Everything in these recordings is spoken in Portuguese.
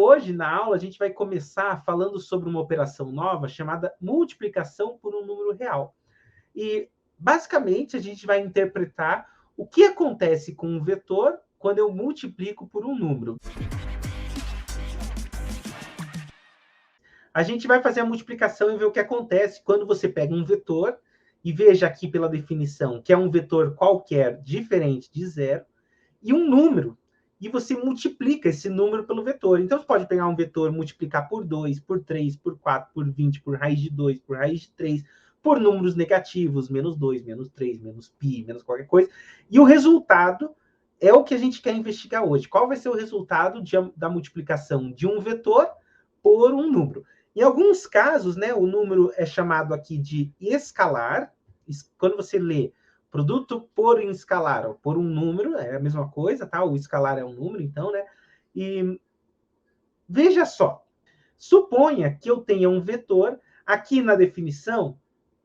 hoje, na aula, a gente vai começar falando sobre uma operação nova chamada multiplicação por um número real. E, basicamente, a gente vai interpretar o que acontece com um vetor quando eu multiplico por um número. A gente vai fazer a multiplicação e ver o que acontece quando você pega um vetor, e veja aqui pela definição que é um vetor qualquer diferente de zero, e um número, e você multiplica esse número pelo vetor. Então, você pode pegar um vetor, multiplicar por 2, por 3, por 4, por 20, por raiz de 2, por raiz de 3, por números negativos, menos 2, menos 3, menos π, menos qualquer coisa, e o resultado é o que a gente quer investigar hoje. Qual vai ser o resultado da multiplicação de um vetor por um número? Em alguns casos, né, o número é chamado aqui de escalar. Quando você lê produto por um escalar, ou por um número, é a mesma coisa, tá? O escalar é um número, então, né? E veja só, suponha que eu tenha um vetor, aqui na definição,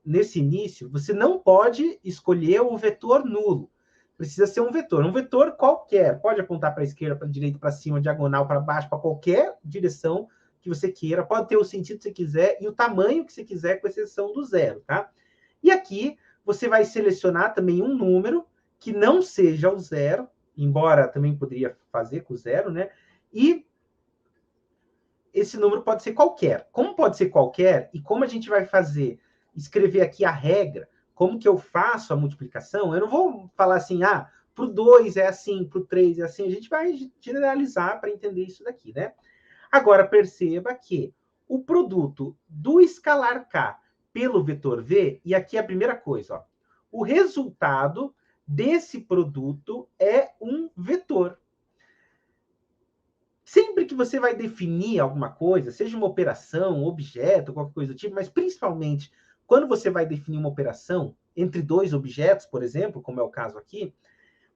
nesse início, você não pode escolher o vetor nulo. Precisa ser um vetor qualquer. Pode apontar para a esquerda, para a direita, para cima, diagonal, para baixo, para qualquer direção que você queira. Pode ter o sentido que você quiser e o tamanho que você quiser, com exceção do zero, tá? E aqui você vai selecionar também um número que não seja o zero, embora também poderia fazer com o zero, né? E esse número pode ser qualquer. Como pode ser qualquer, e como a gente vai fazer, escrever aqui a regra, como que eu faço a multiplicação, eu não vou falar assim, para o 2 é assim, para o 3 é assim, a gente vai generalizar para entender isso daqui, né? Agora, perceba que o produto do escalar K pelo vetor V, e aqui é a primeira coisa, ó, o resultado desse produto é um vetor. Sempre que você vai definir alguma coisa, seja uma operação, um objeto, qualquer coisa do tipo, mas principalmente quando você vai definir uma operação entre dois objetos, por exemplo, como é o caso aqui,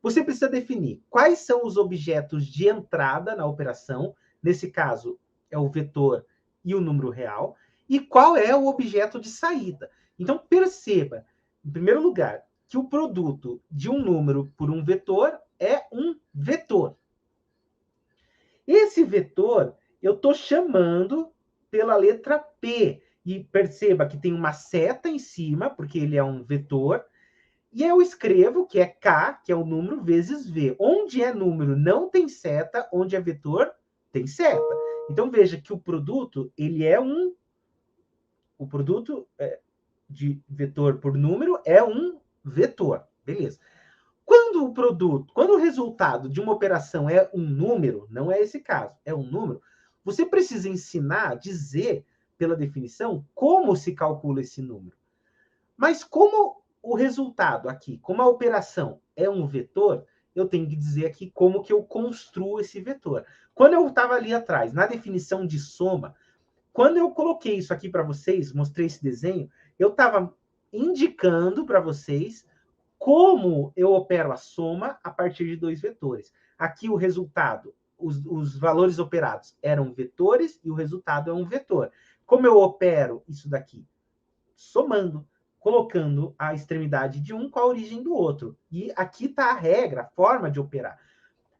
você precisa definir quais são os objetos de entrada na operação, nesse caso é o vetor e o número real, e qual é o objeto de saída. Então, perceba, em primeiro lugar, que o produto de um número por um vetor é um vetor. Esse vetor eu estou chamando pela letra P. E perceba que tem uma seta em cima, porque ele é um vetor. E eu escrevo que é K, que é o número, vezes V. Onde é número não tem seta, onde é vetor tem seta. Então, veja que o produto, ele é um... O produto de vetor por número é um vetor. Beleza. Quando o resultado de uma operação é um número, não é esse caso, é um número, você precisa ensinar, dizer, pela definição, como se calcula esse número. Mas como o resultado aqui, como a operação é um vetor, eu tenho que dizer aqui como que eu construo esse vetor. Quando eu estava ali atrás, na definição de soma, quando eu coloquei isso aqui para vocês, mostrei esse desenho, eu estava indicando para vocês como eu opero a soma a partir de dois vetores. Aqui o resultado, os valores operados eram vetores e o resultado é um vetor. Como eu opero isso daqui? Somando, colocando a extremidade de um com a origem do outro. E aqui está a regra, a forma de operar.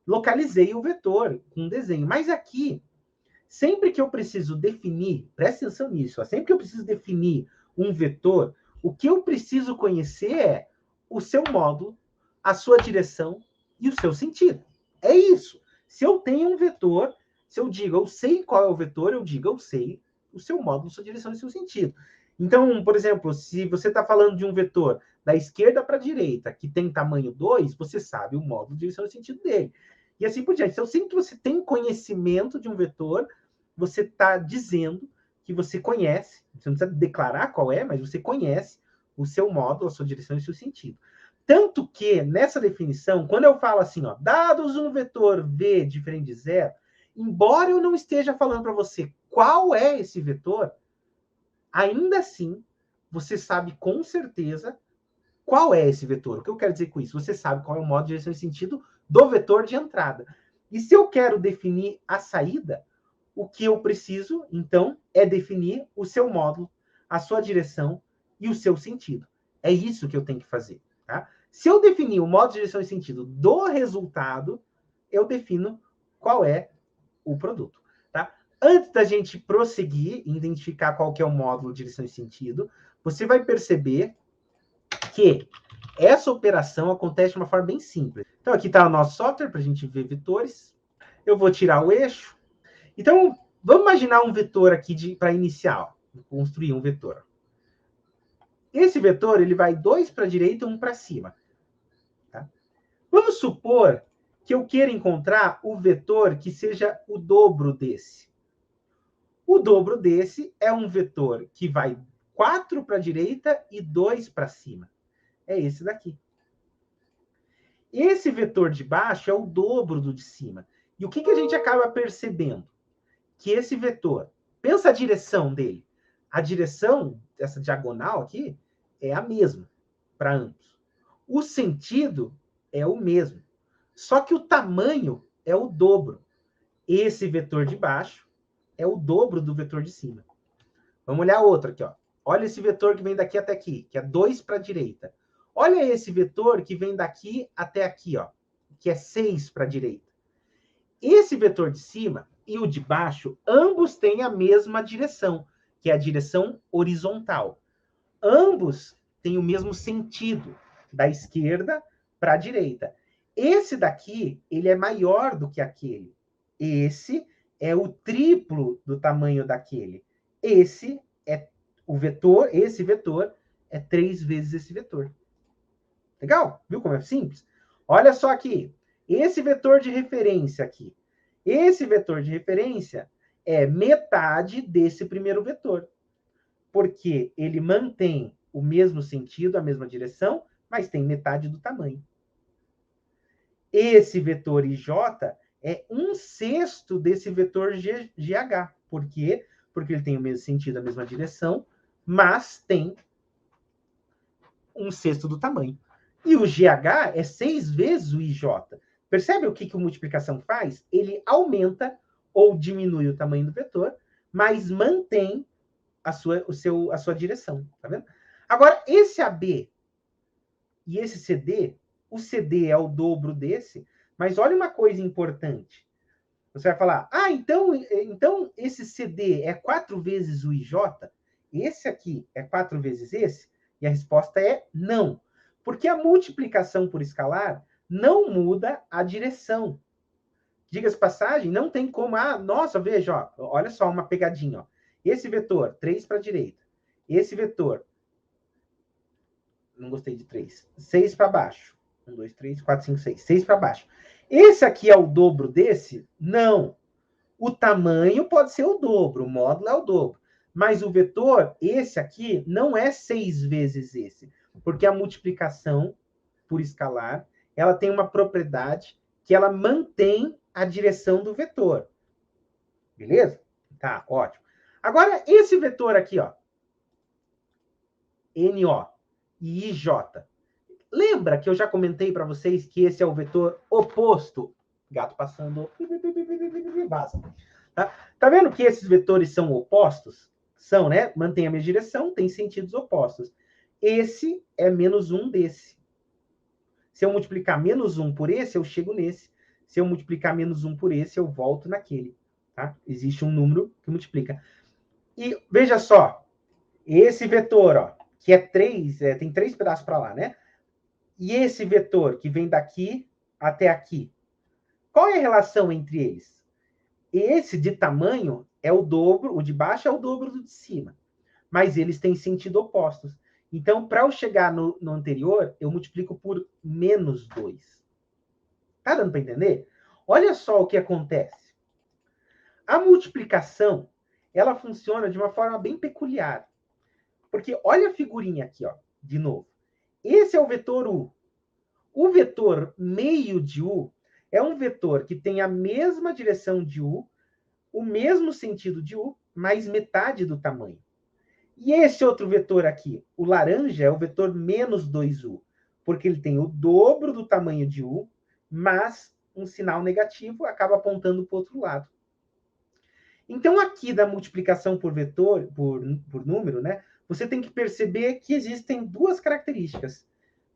Localizei o vetor com um desenho. Mas aqui, sempre que eu preciso definir, presta atenção nisso, sempre que eu preciso definir um vetor, o que eu preciso conhecer é o seu módulo, a sua direção e o seu sentido. É isso. Se eu tenho um vetor, se eu digo, eu sei qual é o vetor, eu digo, eu sei o seu módulo, sua direção e seu sentido. Então, por exemplo, se você está falando de um vetor da esquerda para a direita, que tem tamanho 2, você sabe o módulo, direção e sentido dele. E assim por diante. Então, sempre que você tem conhecimento de um vetor, você está dizendo que você conhece, você não precisa declarar qual é, mas você conhece o seu módulo, a sua direção e o seu sentido. Tanto que, nessa definição, quando eu falo assim, ó, dados um vetor V diferente de zero, embora eu não esteja falando para você qual é esse vetor, ainda assim, você sabe com certeza qual é esse vetor. O que eu quero dizer com isso? Você sabe qual é o módulo, direção e sentido do vetor de entrada. E se eu quero definir a saída, o que eu preciso, então, é definir o seu módulo, a sua direção e o seu sentido. É isso que eu tenho que fazer, tá? Se eu definir o módulo, direção e sentido do resultado, eu defino qual é o produto, tá? Antes da gente prosseguir e identificar qual que é o módulo direção e sentido, você vai perceber que essa operação acontece de uma forma bem simples. Então, aqui está o nosso software para a gente ver vetores. Eu vou tirar o eixo. Então, vamos imaginar um vetor aqui para iniciar. Vou construir um vetor. Esse vetor ele vai 2 para a direita e 1 para cima. Tá? Vamos supor que eu queira encontrar o vetor que seja o dobro desse. O dobro desse é um vetor que vai 4 para a direita e 2 para cima. É esse daqui. Esse vetor de baixo é o dobro do de cima. E o que a gente acaba percebendo? Que esse vetor, pensa a direção dele. A direção, essa diagonal aqui, é a mesma para ambos. O sentido é o mesmo. Só que o tamanho é o dobro. Esse vetor de baixo é o dobro do vetor de cima. Vamos olhar outro aqui, ó. Olha esse vetor que vem daqui até aqui, que é 2 para a direita. Olha esse vetor que vem daqui até aqui, ó, que é 6 para a direita. Esse vetor de cima e o de baixo, ambos têm a mesma direção, que é a direção horizontal. Ambos têm o mesmo sentido, da esquerda para a direita. Esse daqui, ele é maior do que aquele. Esse é o triplo do tamanho daquele. Esse vetor é 3 vezes esse vetor. Legal? Viu como é simples? Olha só aqui. Esse vetor de referência aqui. Esse vetor de referência é metade desse primeiro vetor. Porque ele mantém o mesmo sentido, a mesma direção, mas tem metade do tamanho. Esse vetor IJ é 1/6 desse vetor GH. Por quê? Porque ele tem o mesmo sentido, a mesma direção, mas tem 1/6 do tamanho. E o GH é 6 vezes o IJ. Percebe o que a multiplicação faz? Ele aumenta ou diminui o tamanho do vetor, mas mantém a sua direção. Tá vendo? Agora, esse AB e esse CD, o CD é o dobro desse, mas olha uma coisa importante. Você vai falar, então esse CD é 4 vezes o IJ? Esse aqui é 4 vezes esse? E a resposta é não. Porque a multiplicação por escalar não muda a direção. Diga-se passagem, não tem como... nossa, veja, ó, olha só uma pegadinha. Ó. Esse vetor, 3 para a direita. Esse vetor, não gostei de 3. 6 para baixo. 1, 2, 3, 4, 5, 6. 6 para baixo. Esse aqui é o dobro desse? Não. O tamanho pode ser o dobro, o módulo é o dobro. Mas o vetor, esse aqui, não é 6 vezes esse. Porque a multiplicação por escalar, ela tem uma propriedade que ela mantém a direção do vetor. Beleza? Tá, ótimo. Agora, esse vetor aqui, ó. NO e IJ. Lembra que eu já comentei para vocês que esse é o vetor oposto? Gato passando. Vaza. Tá vendo que esses vetores são opostos? São, né? Mantém a mesma direção, tem sentidos opostos. Esse é menos 1 desse. Se eu multiplicar menos 1 por esse, eu chego nesse. Se eu multiplicar menos 1 por esse, eu volto naquele. Tá? Existe um número que multiplica. E veja só, esse vetor, ó, que é 3, tem 3 pedaços para lá, né? E esse vetor que vem daqui até aqui, qual é a relação entre eles? Esse de tamanho é o dobro, o de baixo é o dobro do de cima. Mas eles têm sentido opostos. Então, para eu chegar no anterior, eu multiplico por menos 2. Tá dando para entender? Olha só o que acontece. A multiplicação, ela funciona de uma forma bem peculiar. Porque olha a figurinha aqui, ó, de novo. Esse é o vetor U. O vetor meio de U é um vetor que tem a mesma direção de U, o mesmo sentido de U, mais metade do tamanho. E esse outro vetor aqui, o laranja, é o vetor menos 2U, porque ele tem o dobro do tamanho de U, mas um sinal negativo acaba apontando para o outro lado. Então, aqui da multiplicação por vetor, por número, né, você tem que perceber que existem duas características.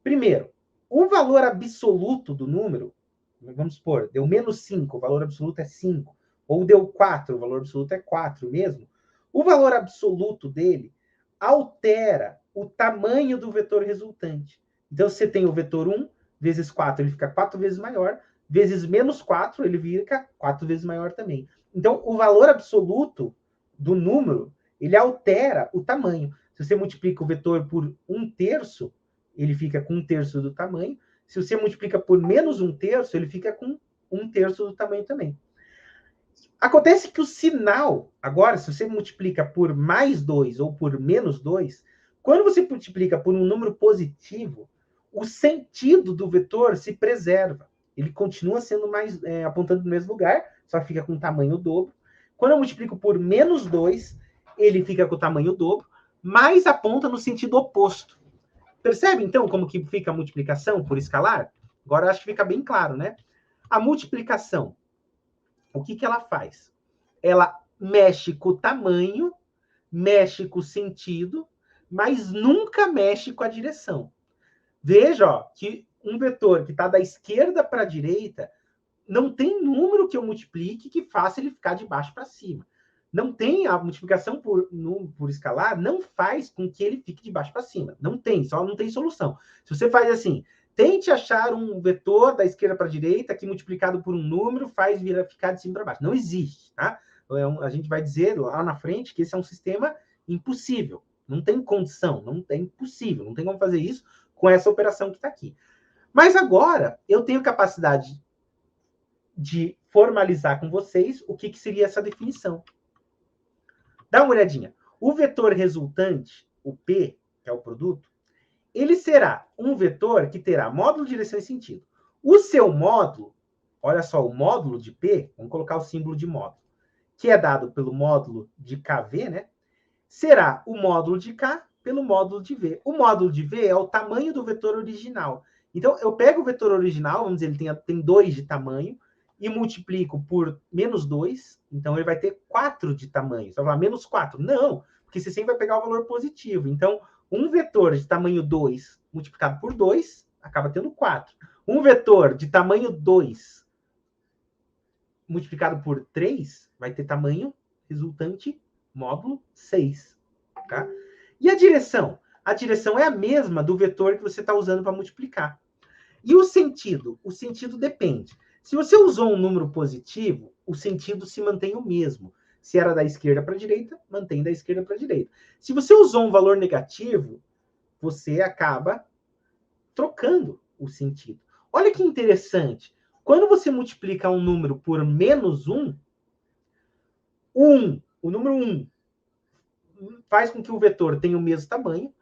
Primeiro, o valor absoluto do número, vamos supor, deu menos 5, o valor absoluto é 5, ou deu 4, o valor absoluto é 4 mesmo, o valor absoluto dele altera o tamanho do vetor resultante. Então, se você tem o vetor 1 vezes 4, ele fica 4 vezes maior, vezes menos 4, ele fica 4 vezes maior também. Então, o valor absoluto do número, ele altera o tamanho. Se você multiplica o vetor por 1/3, ele fica com 1/3 do tamanho. Se você multiplica por menos 1/3, ele fica com 1/3 do tamanho também. Acontece que o sinal, agora, se você multiplica por mais 2 ou por menos 2, quando você multiplica por um número positivo, o sentido do vetor se preserva. Ele continua sendo mais apontando no mesmo lugar, só fica com o tamanho dobro. Quando eu multiplico por menos 2, ele fica com o tamanho dobro, mas aponta no sentido oposto. Percebe, então, como que fica a multiplicação por escalar? Agora acho que fica bem claro, né? A multiplicação, o que ela faz? Ela mexe com o tamanho, mexe com o sentido, mas nunca mexe com a direção. Veja, ó, que um vetor que está da esquerda para a direita não tem número que eu multiplique que faça ele ficar de baixo para cima. Não tem a multiplicação por escalar, não faz com que ele fique de baixo para cima. Não tem, só não tem solução. Se você faz assim, tente achar um vetor da esquerda para a direita que multiplicado por um número faz ficar de cima para baixo. Não existe, tá? A gente vai dizer lá na frente que esse é um sistema impossível. Não tem condição, não é impossível, não tem como fazer isso com essa operação que está aqui. Mas agora eu tenho capacidade de formalizar com vocês o que seria essa definição. Dá uma olhadinha. O vetor resultante, o P, que é o produto, ele será um vetor que terá módulo, direção e sentido. O seu módulo, olha só, o módulo de P, vamos colocar o símbolo de módulo, que é dado pelo módulo de KV, né? Será o módulo de K pelo módulo de V. O módulo de V é o tamanho do vetor original. Então, eu pego o vetor original, vamos dizer, ele tem 2 de tamanho, e multiplico por menos 2, então ele vai ter 4 de tamanho. Você vai falar, menos 4? Não, porque você sempre vai pegar o valor positivo. Então, um vetor de tamanho 2 multiplicado por 2 acaba tendo 4. Um vetor de tamanho 2 multiplicado por 3 vai ter tamanho resultante módulo 6. Tá? E a direção? A direção é a mesma do vetor que você está usando para multiplicar. E o sentido? O sentido depende. Se você usou um número positivo, o sentido se mantém o mesmo. Se era da esquerda para a direita, mantém da esquerda para a direita. Se você usou um valor negativo, você acaba trocando o sentido. Olha que interessante. Quando você multiplica um número por menos 1, o número 1 faz com que o vetor tenha o mesmo tamanho,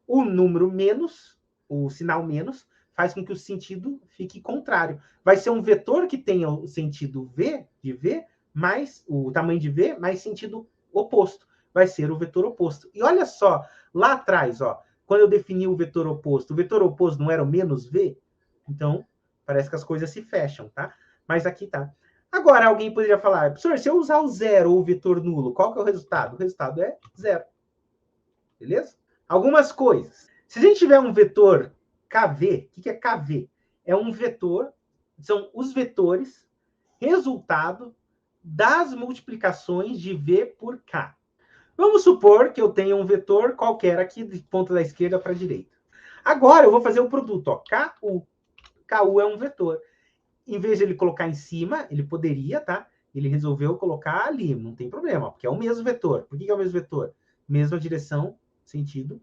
o número menos, o sinal menos, faz com que o sentido fique contrário. Vai ser um vetor que tenha o sentido V, de V, mais o tamanho de V, mais sentido oposto. Vai ser o vetor oposto. E olha só, lá atrás, ó, quando eu defini o vetor oposto não era o menos V? Então, parece que as coisas se fecham, tá? Mas aqui tá. Agora, alguém poderia falar, professor, se eu usar o zero ou o vetor nulo, qual que é o resultado? O resultado é zero. Beleza? Algumas coisas. Se a gente tiver um vetor KV, o que é KV? É um vetor, são os vetores resultado das multiplicações de V por K. Vamos supor que eu tenha um vetor qualquer aqui de ponta da esquerda para a direita. Agora eu vou fazer o produto, ó, KU. KU é um vetor. Em vez de ele colocar em cima, ele poderia, tá? Ele resolveu colocar ali, não tem problema, porque é o mesmo vetor. Por que é o mesmo vetor? Mesma direção, sentido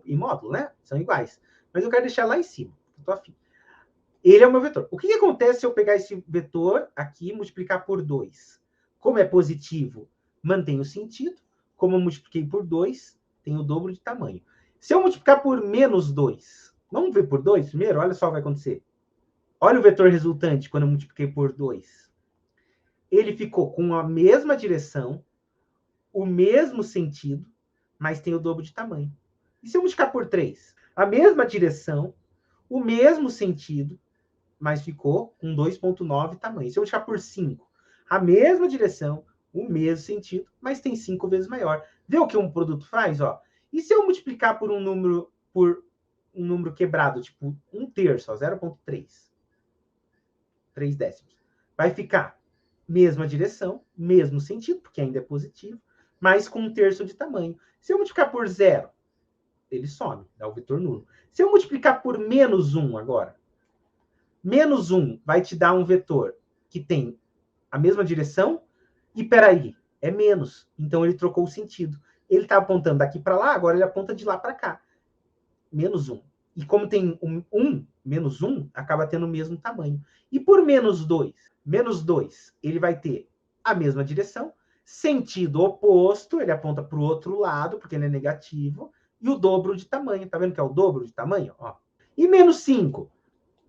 e módulo, né? São iguais. Mas eu quero deixar lá em cima. Tô afim. Ele é o meu vetor. O que acontece se eu pegar esse vetor aqui e multiplicar por 2? Como é positivo, mantém o sentido. Como eu multipliquei por 2, tem o dobro de tamanho. Se eu multiplicar por menos 2, vamos ver por 2 primeiro? Olha só o que vai acontecer. Olha o vetor resultante quando eu multipliquei por 2. Ele ficou com a mesma direção, o mesmo sentido, mas tem o dobro de tamanho. E se eu multiplicar por 3? A mesma direção, o mesmo sentido, mas ficou com 2,9 tamanho. Se eu multiplicar por 5, a mesma direção, o mesmo sentido, mas tem 5 vezes maior. Vê o que um produto faz? Ó? E se eu multiplicar por um número quebrado, tipo 1/3, 0,3? 3 décimos. Vai ficar mesma direção, mesmo sentido, porque ainda é positivo, mas com 1/3 de tamanho. Se eu multiplicar por 0, ele some, dá o vetor nulo. Se eu multiplicar por -1 agora, -1 vai te dar um vetor que tem a mesma direção, e peraí, é menos. Então ele trocou o sentido. Ele está apontando daqui para lá, agora ele aponta de lá para cá. -1. E como tem -1, acaba tendo o mesmo tamanho. E por -2? -2, ele vai ter a mesma direção, sentido oposto, ele aponta para o outro lado, porque ele é negativo, e o dobro de tamanho. Tá vendo que é o dobro de tamanho? Ó. E -5?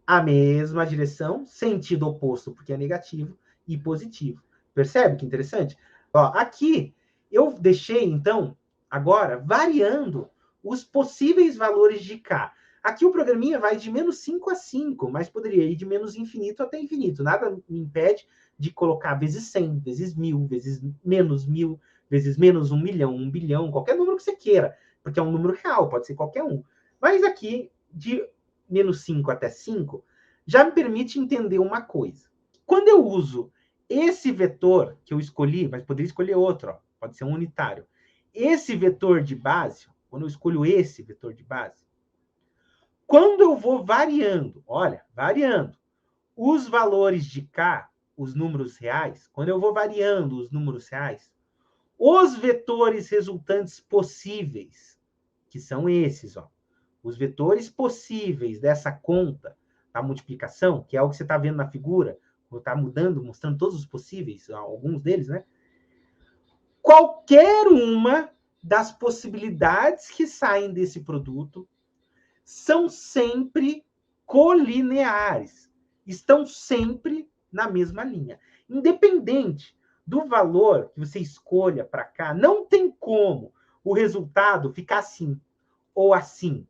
A mesma direção, sentido oposto, porque é negativo, e positivo. Percebe que interessante? Ó, aqui eu deixei, então, agora, variando os possíveis valores de K. Aqui o programinha vai de -5 a 5, mas poderia ir de menos infinito até infinito. Nada me impede de colocar vezes 100, vezes 1000, vezes menos 1000, vezes menos 1 milhão, 1 bilhão, qualquer número que você queira, porque é um número real, pode ser qualquer um. Mas aqui, de -5 até 5, já me permite entender uma coisa. Quando eu uso esse vetor que eu escolhi, mas poderia escolher outro, ó, pode ser um unitário. Esse vetor de base, quando eu escolho esse vetor de base, quando eu vou variando, olha, variando os valores de K, os números reais, quando eu vou variando os números reais, os vetores resultantes possíveis, que são esses, ó, os vetores possíveis dessa conta da multiplicação, que é o que você está vendo na figura, está mudando, mostrando todos os possíveis, alguns deles, né? Qualquer uma das possibilidades que saem desse produto são sempre colineares, estão sempre na mesma linha. Independente do valor que você escolha para cá, não tem como o resultado ficar assim ou assim.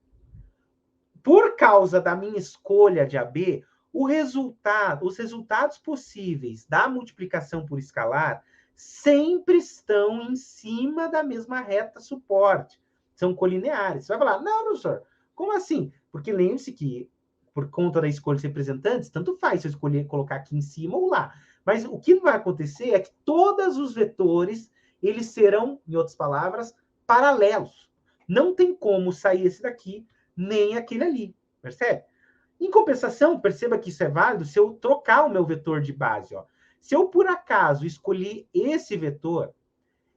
Por causa da minha escolha de AB, os resultados possíveis da multiplicação por escalar sempre estão em cima da mesma reta suporte. São colineares. Você vai falar, não, professor, como assim? Porque lembre-se que, por conta da escolha de representantes, tanto faz se eu escolher colocar aqui em cima ou lá. Mas o que vai acontecer é que todos os vetores, eles serão, em outras palavras, paralelos. Não tem como sair esse daqui, nem aquele ali. Percebe? Em compensação, perceba que isso é válido se eu trocar o meu vetor de base. Ó. Se eu, por acaso, escolhi esse vetor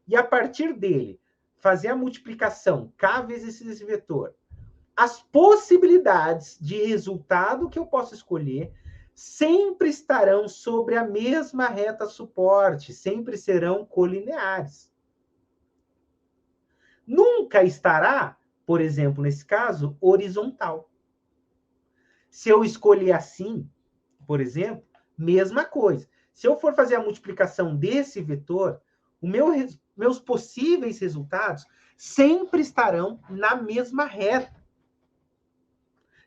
e, a partir dele, fazer a multiplicação K vezes esse vetor, as possibilidades de resultado que eu posso escolher sempre estarão sobre a mesma reta suporte, sempre serão colineares. Nunca estará, por exemplo, nesse caso, horizontal. Se eu escolher assim, por exemplo, mesma coisa. Se eu for fazer a multiplicação desse vetor, meus possíveis resultados sempre estarão na mesma reta.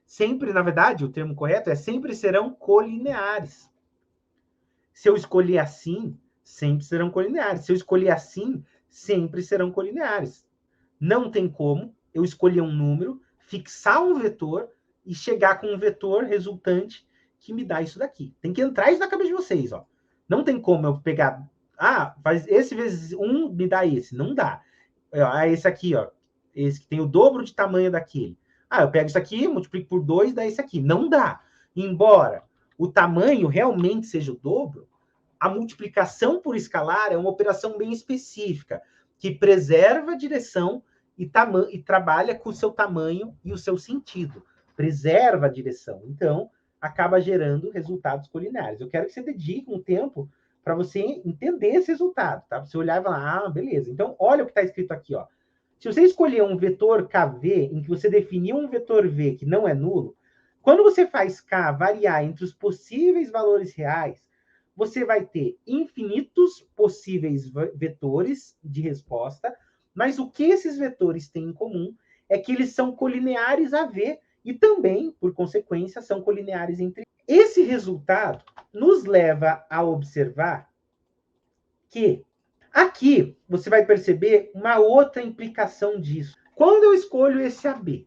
Sempre, na verdade, o termo correto é sempre serão colineares. Se eu escolher assim, sempre serão colineares. Se eu escolher assim, sempre serão colineares. Não tem como eu escolher um número, fixar um vetor e chegar com um vetor resultante que me dá isso daqui. Tem que entrar isso na cabeça de vocês, ó. Não tem como eu pegar, faz esse vezes 1 me dá esse. Não dá. Esse aqui, ó, esse que tem o dobro de tamanho daquele. Eu pego isso aqui, multiplico por 2, dá esse aqui. Não dá. Embora o tamanho realmente seja o dobro, a multiplicação por escalar é uma operação bem específica, que preserva a direção e trabalha com o seu tamanho e o seu sentido. Preserva a direção. Então, acaba gerando resultados colineares. Eu quero que você dedique um tempo para você entender esse resultado, tá? Você olhar e falar, beleza. Então, olha o que está escrito aqui, ó. Se você escolher um vetor KV, em que você definiu um vetor V que não é nulo, quando você faz K variar entre os possíveis valores reais, você vai ter infinitos possíveis vetores de resposta, mas o que esses vetores têm em comum é que eles são colineares a V e também, por consequência, são colineares entre eles. Esse resultado nos leva a observar que aqui você vai perceber uma outra implicação disso. Quando eu escolho esse AB,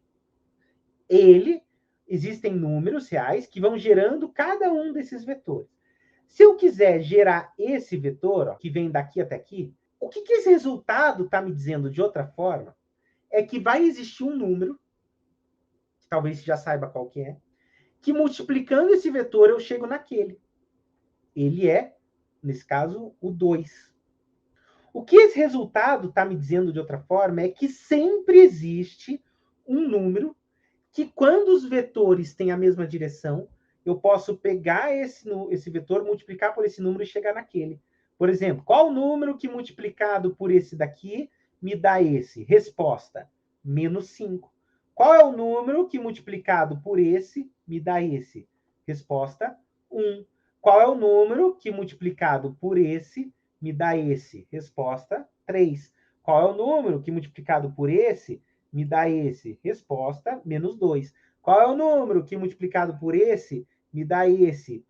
existem números reais que vão gerando cada um desses vetores. Se eu quiser gerar esse vetor, ó, que vem daqui até aqui, o que esse resultado está me dizendo de outra forma é que vai existir um número, que talvez você já saiba qual que é, que multiplicando esse vetor eu chego naquele. Ele é, nesse caso, o 2. O que esse resultado está me dizendo de outra forma é que sempre existe um número que, quando os vetores têm a mesma direção, eu posso pegar esse vetor, multiplicar por esse número e chegar naquele. Por exemplo, qual o número que multiplicado por esse daqui me dá esse? Resposta, -5. Qual é o número que multiplicado por esse me dá esse? Resposta, 1. Qual é o número que multiplicado por esse me dá esse? Resposta, 3. Qual é o número que multiplicado por esse me dá esse? Resposta, -2. Qual é o número que multiplicado por esse me dá esse?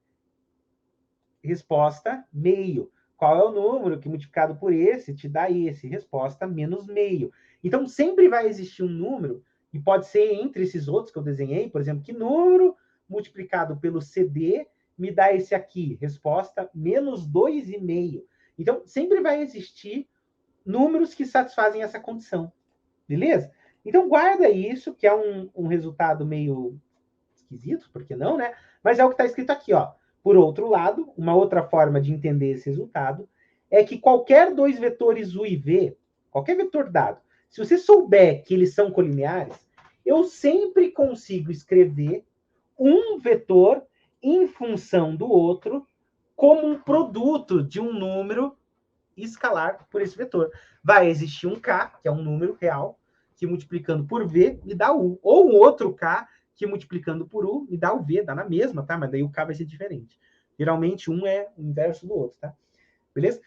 Resposta, meio. Qual é o número que multiplicado por esse te dá esse? Resposta, -meio. Então, sempre vai existir um número, e pode ser entre esses outros que eu desenhei, por exemplo, que número multiplicado pelo CD me dá esse aqui? Resposta, -2,5. Então, sempre vai existir números que satisfazem essa condição. Beleza? Então, guarda isso, que é um resultado meio esquisito, por que não, né? Mas é o que está escrito aqui, ó. Por outro lado, uma outra forma de entender esse resultado é que qualquer dois vetores U e V, qualquer vetor dado, se você souber que eles são colineares, eu sempre consigo escrever um vetor em função do outro como um produto de um número escalar por esse vetor. Vai existir um K, que é um número real, que multiplicando por V me dá U. Ou um outro K, que multiplicando por U me dá o V, dá na mesma, tá? Mas daí o K vai ser diferente. Geralmente um é o inverso do outro, tá? Beleza?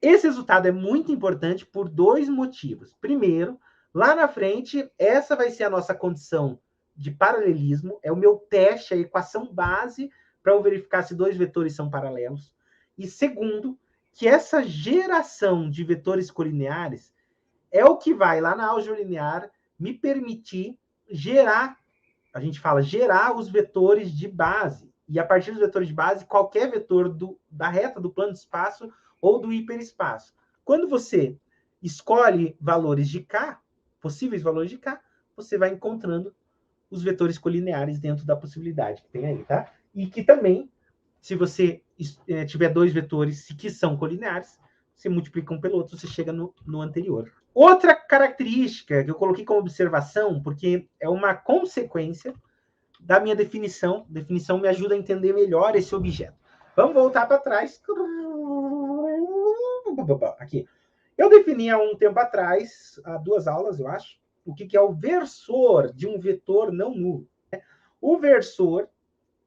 Esse resultado é muito importante por dois motivos. Primeiro, lá na frente, essa vai ser a nossa condição de paralelismo, é o meu teste, a equação base para eu verificar se dois vetores são paralelos. E segundo, que essa geração de vetores colineares é o que vai, lá na álgebra linear, me permitir gerar, a gente fala, gerar os vetores de base. E a partir dos vetores de base, qualquer vetor da reta do plano de espaço ou do hiperespaço. Quando você escolhe valores de K, possíveis valores de K, você vai encontrando os vetores colineares dentro da possibilidade que tem aí, tá? E que também, se você tiver dois vetores que são colineares, você multiplica um pelo outro, você chega no anterior. Outra característica que eu coloquei como observação, porque é uma consequência da minha definição. A definição me ajuda a entender melhor esse objeto. Vamos voltar para trás. Aqui. Eu defini há um tempo atrás, há 2 aulas, eu acho, o que é o versor de um vetor não nulo. O versor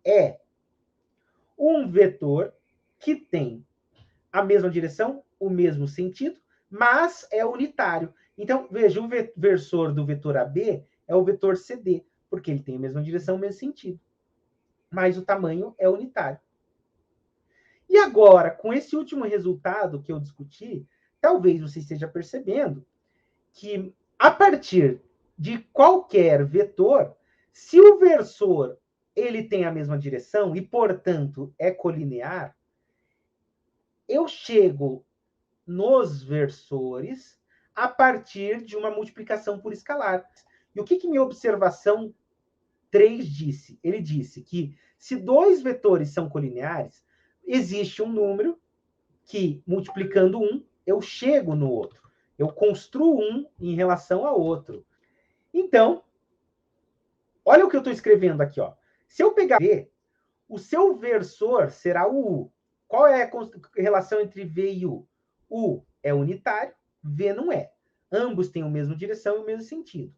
é um vetor que tem a mesma direção, o mesmo sentido, mas é unitário. Então, veja, o versor do vetor AB é o vetor CD, porque ele tem a mesma direção, o mesmo sentido. Mas o tamanho é unitário. E agora, com esse último resultado que eu discuti, talvez você esteja percebendo que, a partir de qualquer vetor, se o versor ele tem a mesma direção e, portanto, é colinear, eu chego nos versores a partir de uma multiplicação por escalar. E o que minha observação 3 disse? Ele disse que, se dois vetores são colineares, existe um número que, multiplicando um, eu chego no outro. Eu construo um em relação ao outro. Então, olha o que eu estou escrevendo aqui. Ó. Se eu pegar V, o seu versor será o U. Qual é a relação entre V e U? U é unitário, V não é. Ambos têm a mesma direção e o mesmo sentido.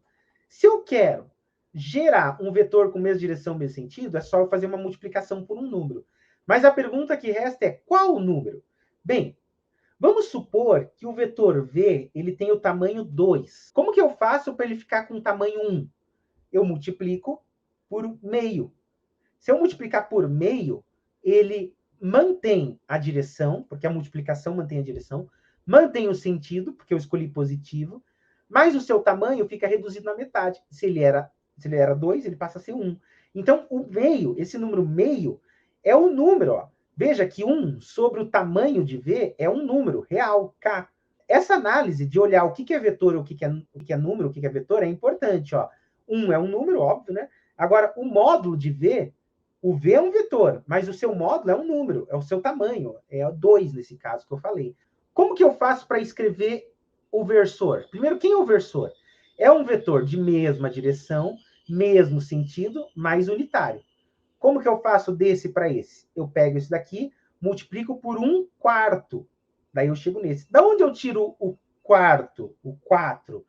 Se eu quero gerar um vetor com a mesma direção e o mesmo sentido, é só eu fazer uma multiplicação por um número. Mas a pergunta que resta é, qual o número? Bem, vamos supor que o vetor V ele tem o tamanho 2. Como que eu faço para ele ficar com o tamanho 1? Eu multiplico por meio. Se eu multiplicar por meio, ele mantém a direção, porque a multiplicação mantém a direção, mantém o sentido, porque eu escolhi positivo, mas o seu tamanho fica reduzido na metade. Se ele era 2, ele passa a ser 1. Então, o meio, esse número meio, é o número, ó, Veja que 1 sobre o tamanho de V é um número real, K. Essa análise de olhar o que é vetor, o que é número, o que é vetor, é importante. Ó. 1 é um número, óbvio, né? Agora, o módulo de V, o V é um vetor, mas o seu módulo é um número, é o seu tamanho, é 2 nesse caso que eu falei. Como que eu faço para escrever o versor? Primeiro, quem é o versor? É um vetor de mesma direção, mesmo sentido, mais unitário. Como que eu faço desse para esse? Eu pego esse daqui, multiplico por 1/4. Daí eu chego nesse. Da onde eu tiro o quarto, o 4?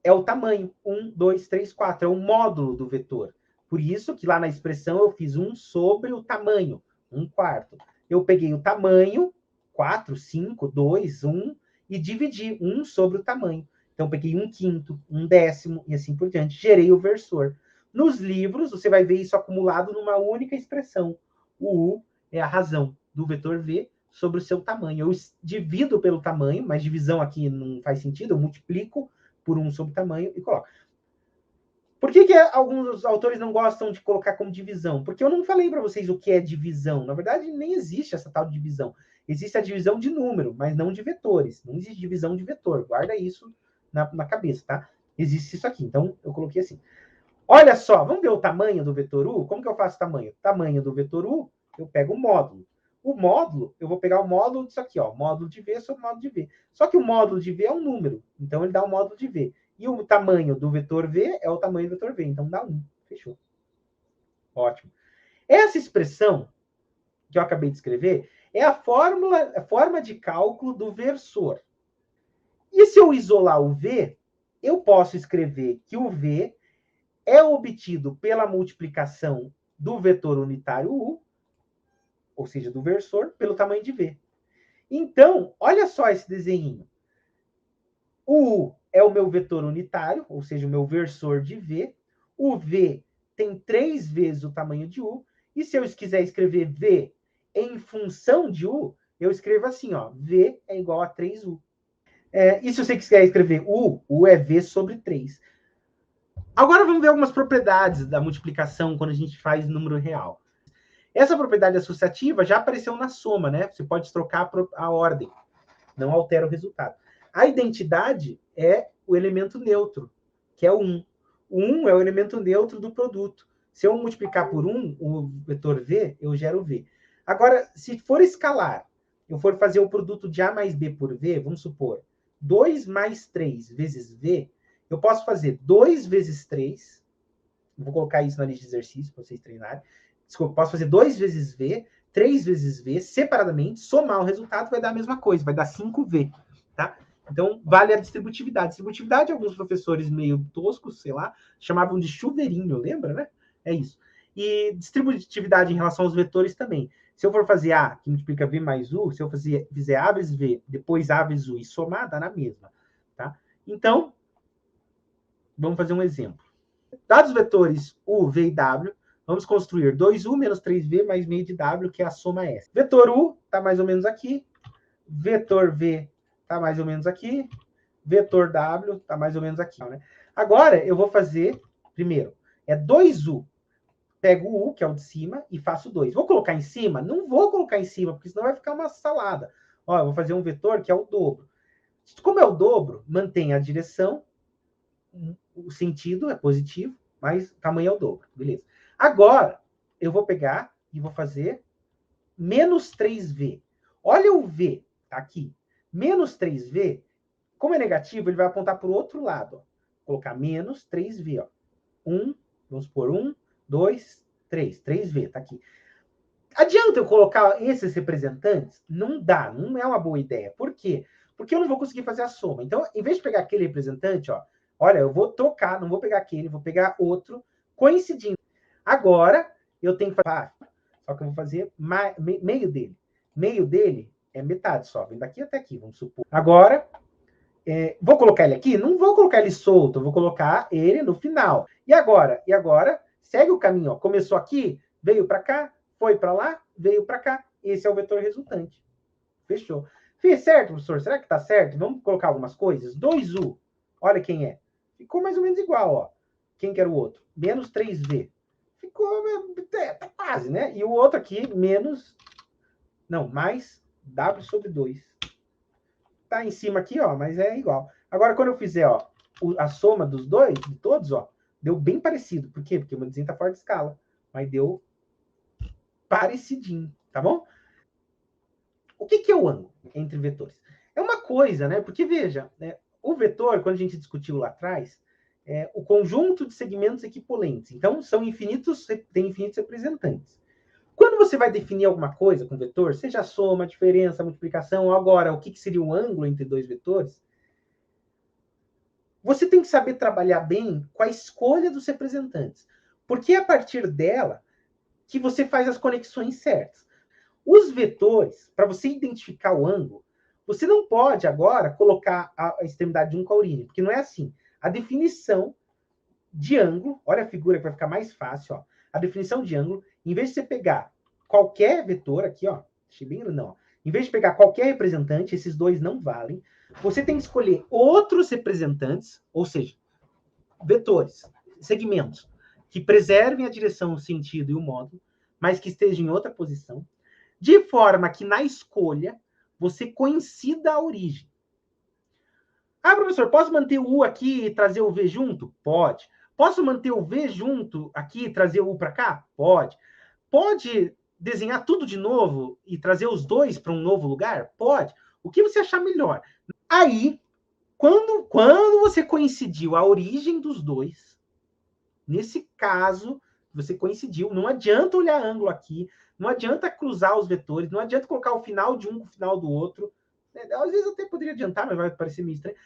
É o tamanho. 1, 2, 3, 4. É o módulo do vetor. Por isso que lá na expressão eu fiz 1 sobre o tamanho, 1/4. Eu peguei o tamanho, 4, 5, 2, 1, e dividi 1 sobre o tamanho. Então, eu peguei 1/5, 1/10 e assim por diante. Gerei o versor. Nos livros, você vai ver isso acumulado numa única expressão. O U é a razão do vetor V sobre o seu tamanho. Eu divido pelo tamanho, mas divisão aqui não faz sentido, eu multiplico por 1 sobre o tamanho e coloco. Por que alguns autores não gostam de colocar como divisão? Porque eu não falei para vocês o que é divisão. Na verdade, nem existe essa tal de divisão. Existe a divisão de número, mas não de vetores. Não existe divisão de vetor. Guarda isso na cabeça, tá? Existe isso aqui. Então, eu coloquei assim. Olha só, vamos ver o tamanho do vetor U? Como que eu faço o tamanho? Tamanho do vetor U, eu pego o módulo. O módulo, eu vou pegar o módulo disso aqui, ó, módulo de V sobre módulo de V. Só que o módulo de V é um número, então ele dá o módulo de V. E o tamanho do vetor V é o tamanho do vetor V, então dá 1. Fechou. Ótimo. Essa expressão que eu acabei de escrever é a forma de cálculo do versor. E se eu isolar o V, eu posso escrever que o V é obtido pela multiplicação do vetor unitário U, ou seja, do versor, pelo tamanho de V. Então, olha só esse desenho. O U é o meu vetor unitário, ou seja, o meu versor de V. O V tem 3 vezes o tamanho de U. E se eu quiser escrever V em função de U, eu escrevo assim, ó, V é igual a 3U. E se você quiser escrever U é V sobre 3. Agora vamos ver algumas propriedades da multiplicação quando a gente faz número real. Essa propriedade associativa já apareceu na soma, né? Você pode trocar a ordem, não altera o resultado. A identidade é o elemento neutro, que é o 1. O 1 é o elemento neutro do produto. Se eu multiplicar por 1, o vetor V, eu gero V. Agora, se for escalar, eu for fazer o produto de A mais B por V, vamos supor, 2 mais 3 vezes V, eu posso fazer 2 vezes 3, vou colocar isso na lista de exercícios para vocês treinarem. Desculpa, posso fazer 2 vezes V, 3 vezes V, separadamente, somar o resultado vai dar a mesma coisa, vai dar 5V, tá? Então, vale a distributividade. Distributividade, alguns professores meio toscos, sei lá, chamavam de chuveirinho, lembra, né? É isso. E distributividade em relação aos vetores também. Se eu for fazer A, que multiplica V mais U, se eu fizer A vezes V, depois A vezes U e somar, dá na mesma, tá? Então, vamos fazer um exemplo. Dados vetores U, V e W, vamos construir 2U menos 3V mais meio de W, que é a soma S. Vetor U está mais ou menos aqui. Vetor V está mais ou menos aqui. Vetor W está mais ou menos aqui. Né? Agora, eu vou fazer, primeiro, é 2U. Pego o U, que é o de cima, e faço 2. Vou colocar em cima? Não vou colocar em cima, porque senão vai ficar uma salada. Ó, eu vou fazer um vetor que é o dobro. Como é o dobro, mantém a direção, o sentido é positivo, mas o tamanho é o dobro. Beleza. Agora, eu vou pegar e vou fazer menos 3V. Olha o V aqui. Menos 3V, como é negativo, ele vai apontar para o outro lado. Ó. Vou colocar menos 3V. Ó. Vamos supor 1, 2, 3. 3V, tá aqui. Adianta eu colocar esses representantes? Não dá, não é uma boa ideia. Por quê? Porque eu não vou conseguir fazer a soma. Então, em vez de pegar aquele representante, ó, olha, eu vou trocar, não vou pegar aquele, vou pegar outro, coincidindo. Agora, eu tenho que fazer, só que eu vou fazer meio dele. Meio dele é metade só, vem daqui até aqui, vamos supor. Agora, vou colocar ele aqui? Não vou colocar ele solto, eu vou colocar ele no final. E agora? Segue o caminho, ó. Começou aqui, veio para cá, foi para lá, veio para cá. Esse é o vetor resultante. Fechou. Fiz certo, professor? Será que está certo? Vamos colocar algumas coisas? 2U. Olha quem é. Ficou mais ou menos igual, ó. Quem que era o outro? Menos 3V. Ficou tá quase, né? E o outro aqui, menos Não, mais W sobre 2. Tá em cima aqui, ó, mas é igual. Agora, quando eu fizer, ó, a soma dos dois, de todos, ó, deu bem parecido. Por quê? Porque o meu desenho tá fora de escala. Mas deu parecidinho, tá bom? O que é o ângulo entre vetores? É uma coisa, né? Porque, veja, né, o vetor, quando a gente discutiu lá atrás, é o conjunto de segmentos equipolentes. Então, são infinitos, tem infinitos representantes. Quando você vai definir alguma coisa com vetor, seja a soma, a diferença, a multiplicação, agora, o que seria o ângulo entre dois vetores, você tem que saber trabalhar bem com a escolha dos representantes. Porque é a partir dela que você faz as conexões certas. Os vetores, para você identificar o ângulo, você não pode agora colocar a extremidade de um com a origem, porque não é assim. A definição de ângulo, olha a figura que vai ficar mais fácil, ó. A definição de ângulo, em vez de você pegar qualquer vetor aqui, ó, deixei bem grandão, ó. Em vez de pegar qualquer representante, esses dois não valem. Você tem que escolher outros representantes, ou seja, vetores, segmentos, que preservem a direção, o sentido e o módulo, mas que estejam em outra posição, de forma que na escolha você coincida a origem. Ah, professor, posso manter o U aqui e trazer o V junto? Pode. Posso manter o V junto aqui e trazer o U para cá? Pode. Pode desenhar tudo de novo e trazer os dois para um novo lugar? Pode. O que você achar melhor. Aí, quando você coincidiu a origem dos dois, nesse caso, você coincidiu, não adianta olhar ângulo aqui, não adianta cruzar os vetores, não adianta colocar o final de um com o final do outro. Às vezes até poderia adiantar, mas vai parecer meio estranho.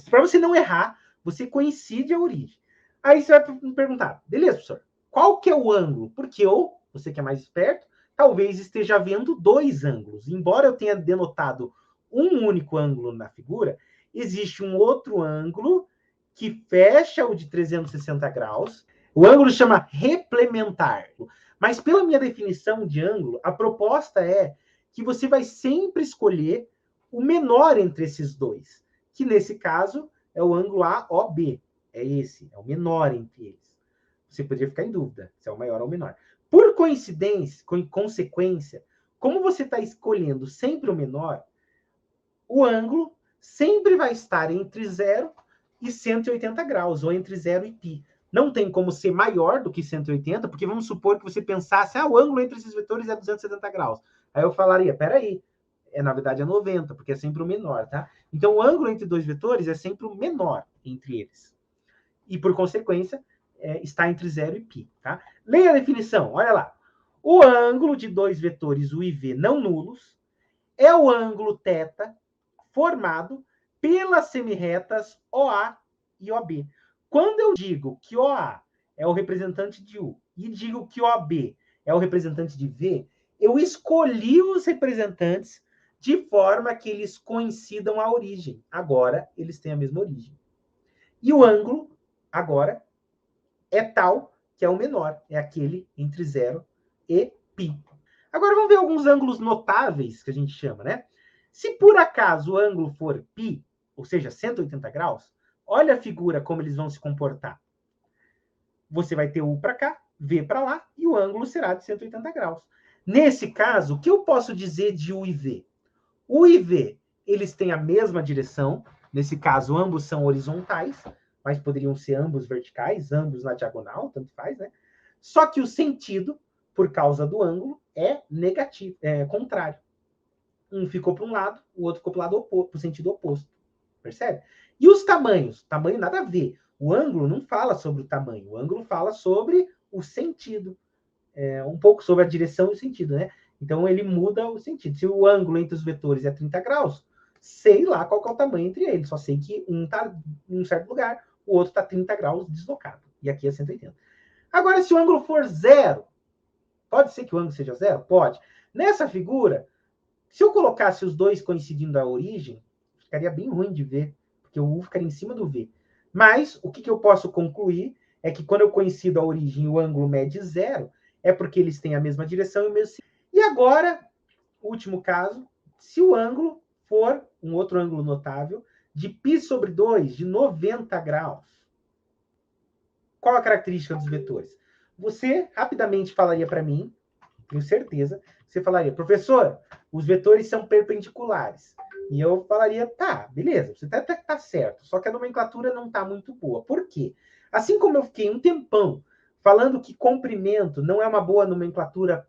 Para você não errar, você coincide a origem. Aí você vai me perguntar, beleza, professor, qual que é o ângulo? Porque eu, você que é mais esperto, talvez esteja vendo dois ângulos. Embora eu tenha denotado um único ângulo na figura, existe um outro ângulo que fecha o de 360 graus. O ângulo chama replementar. Mas pela minha definição de ângulo, a proposta é que você vai sempre escolher o menor entre esses dois, que nesse caso é o ângulo AOB. É esse, é o menor entre eles. Você poderia ficar em dúvida se é o maior ou o menor. Por coincidência, consequência, como você está escolhendo sempre o menor, o ângulo sempre vai estar entre 0 e 180 graus, ou entre 0 e π. Não tem como ser maior do que 180, porque vamos supor que você pensasse, o ângulo entre esses vetores é 270 graus. Aí eu falaria, peraí, na verdade é 90, porque é sempre o menor, tá? Então o ângulo entre dois vetores é sempre o menor entre eles. E por consequência, está entre 0 e π, tá? Leia a definição, olha lá. O ângulo de dois vetores U e V não nulos é o ângulo θ formado pelas semirretas OA e OB. Quando eu digo que OA é o representante de U e digo que OB é o representante de V, eu escolhi os representantes de forma que eles coincidam a origem. Agora, eles têm a mesma origem. E o ângulo, agora, é tal que é o menor. É aquele entre 0 e π. Agora, vamos ver alguns ângulos notáveis que a gente chama, né? Se por acaso o ângulo for π, ou seja, 180 graus, olha a figura como eles vão se comportar. Você vai ter U para cá, V para lá, e o ângulo será de 180 graus. Nesse caso, o que eu posso dizer de U e V? U e V, eles têm a mesma direção. Nesse caso, ambos são horizontais, mas poderiam ser ambos verticais, ambos na diagonal, tanto faz, né? Só que o sentido, por causa do ângulo, é negativo, é contrário. Um ficou para um lado, o outro ficou para o sentido oposto. Percebe? E os tamanhos? Tamanho nada a ver. O ângulo não fala sobre o tamanho, o ângulo fala sobre o sentido. Um pouco sobre a direção e o sentido, né? Então ele muda o sentido. Se o ângulo entre os vetores é 30 graus, sei lá qual é o tamanho entre eles. Só sei que um está em um certo lugar, o outro está 30 graus deslocado. E aqui é 180. Agora, se o ângulo for zero, pode ser que o ângulo seja zero? Pode. Nessa figura, se eu colocasse os dois coincidindo a origem, ficaria bem ruim de ver, porque o U ficaria em cima do V. Mas o que eu posso concluir é que quando eu coincido a origem e o ângulo mede zero, é porque eles têm a mesma direção e o mesmo sentido. E agora, último caso, se o ângulo for um outro ângulo notável de π sobre 2 de 90 graus. Qual a característica dos vetores? Você rapidamente falaria para mim, tenho certeza, você falaria, professor, os vetores são perpendiculares. E eu falaria, tá, beleza, você até tá certo, só que a nomenclatura não tá muito boa. Por quê? Assim como eu fiquei um tempão falando que comprimento não é uma boa nomenclatura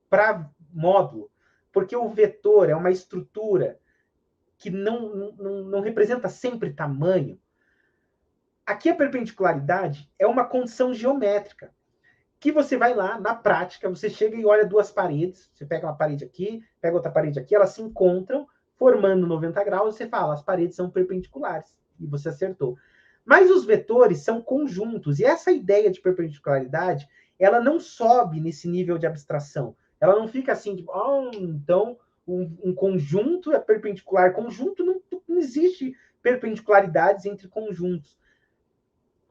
para módulo, porque o vetor é uma estrutura que não representa sempre tamanho. Aqui a perpendicularidade é uma condição geométrica, que você vai lá, na prática, você chega e olha duas paredes, você pega uma parede aqui, pega outra parede aqui, elas se encontram, formando 90 graus, e você fala, as paredes são perpendiculares, e você acertou. Mas os vetores são conjuntos, e essa ideia de perpendicularidade, ela não sobe nesse nível de abstração. Ela não fica assim, tipo, então um conjunto é perpendicular. Conjunto não existe perpendicularidades entre conjuntos.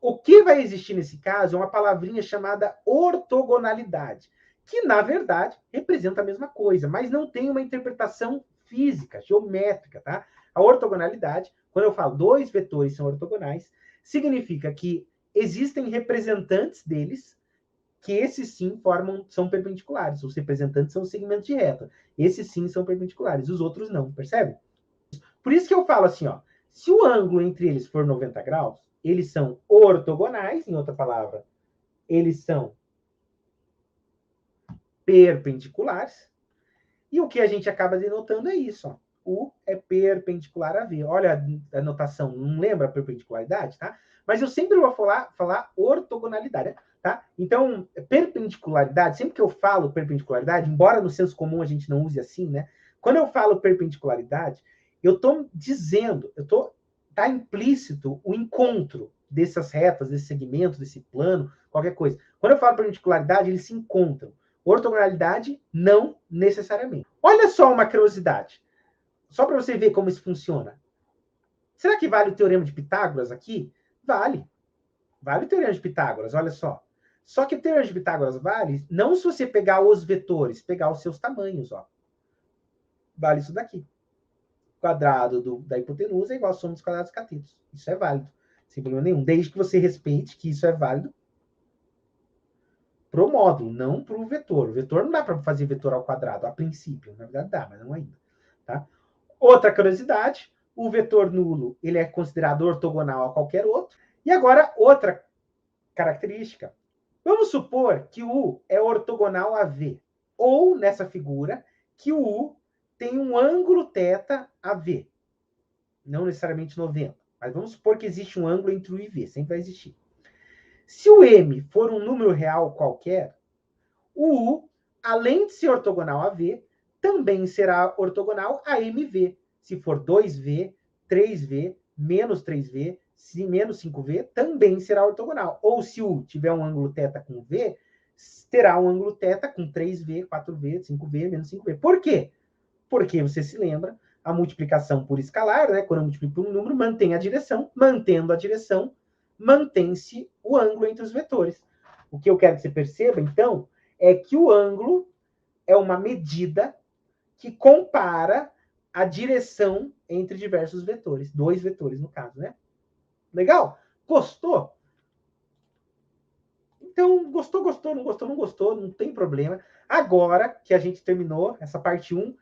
O que vai existir nesse caso é uma palavrinha chamada ortogonalidade, que, na verdade, representa a mesma coisa, mas não tem uma interpretação física, geométrica, tá? A ortogonalidade, quando eu falo dois vetores são ortogonais, significa que existem representantes deles, que esses sim são perpendiculares. Os representantes são os segmentos de reta. Esses sim são perpendiculares, os outros não, percebe? Por isso que eu falo assim, ó, se o ângulo entre eles for 90 graus, eles são ortogonais, em outra palavra, eles são perpendiculares. E o que a gente acaba denotando é isso, ó. U é perpendicular a V. Olha a notação, não lembra a perpendicularidade, tá? Mas eu sempre vou falar ortogonalidade, tá? Então, perpendicularidade, sempre que eu falo perpendicularidade, embora no senso comum a gente não use assim, né? Quando eu falo perpendicularidade, eu estou dizendo, tá implícito o encontro dessas retas, desse segmento, desse plano, qualquer coisa. Quando eu falo perpendicularidade, eles se encontram. Ortogonalidade, não necessariamente. Olha só uma curiosidade. Só para você ver como isso funciona. Será que vale o teorema de Pitágoras aqui? Vale. Vale o teorema de Pitágoras, olha só. Só que o teorema de Pitágoras vale não se você pegar os vetores, pegar os seus tamanhos, ó. Vale isso daqui. O quadrado da hipotenusa é igual à soma dos quadrados catetos. Isso é válido. Sem problema nenhum. Desde que você respeite que isso é válido para o módulo, não para o vetor. O vetor não dá para fazer vetor ao quadrado, a princípio. Na verdade dá, mas não ainda. Tá? Outra curiosidade, o vetor nulo ele é considerado ortogonal a qualquer outro. E agora, outra característica. Vamos supor que o U é ortogonal a V. Ou, nessa figura, que o U tem um ângulo θ a V. Não necessariamente 90. Mas vamos supor que existe um ângulo entre U e V. Sempre vai existir. Se o M for um número real qualquer, o U, além de ser ortogonal a V, também será ortogonal a MV. Se for 2V, 3V, menos 3V, menos 5V, também será ortogonal. Ou se U tiver um ângulo θ com V, terá um ângulo θ com 3V, 4V, 5V, menos 5V. Por quê? Porque, você se lembra, a multiplicação por escalar, né? Quando eu multiplico por um número, mantém a direção. Mantendo a direção, mantém-se o ângulo entre os vetores. O que eu quero que você perceba, então, é que o ângulo é uma medida que compara a direção entre diversos vetores. Dois vetores, no caso, né? Legal? Gostou? Então, gostou, não gostou, não gostou, não tem problema. Agora que a gente terminou essa parte 1,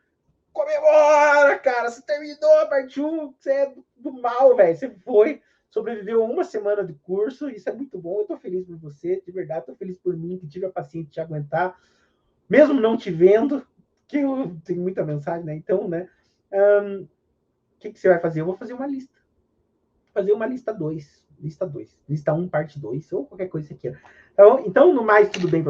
comemora, cara! Você terminou a parte 1, você é do mal, velho. Você sobreviveu 1 semana de curso, isso é muito bom. Eu tô feliz por você, de verdade, tô feliz por mim, que tive a paciência de te aguentar, mesmo não te vendo, que eu tenho muita mensagem, né? Então, né? O que você vai fazer? Eu vou fazer uma lista. Fazer uma lista 2. Lista 2. Lista 1, parte 2, ou qualquer coisa que você queira. Então, no mais, tudo bem pra você?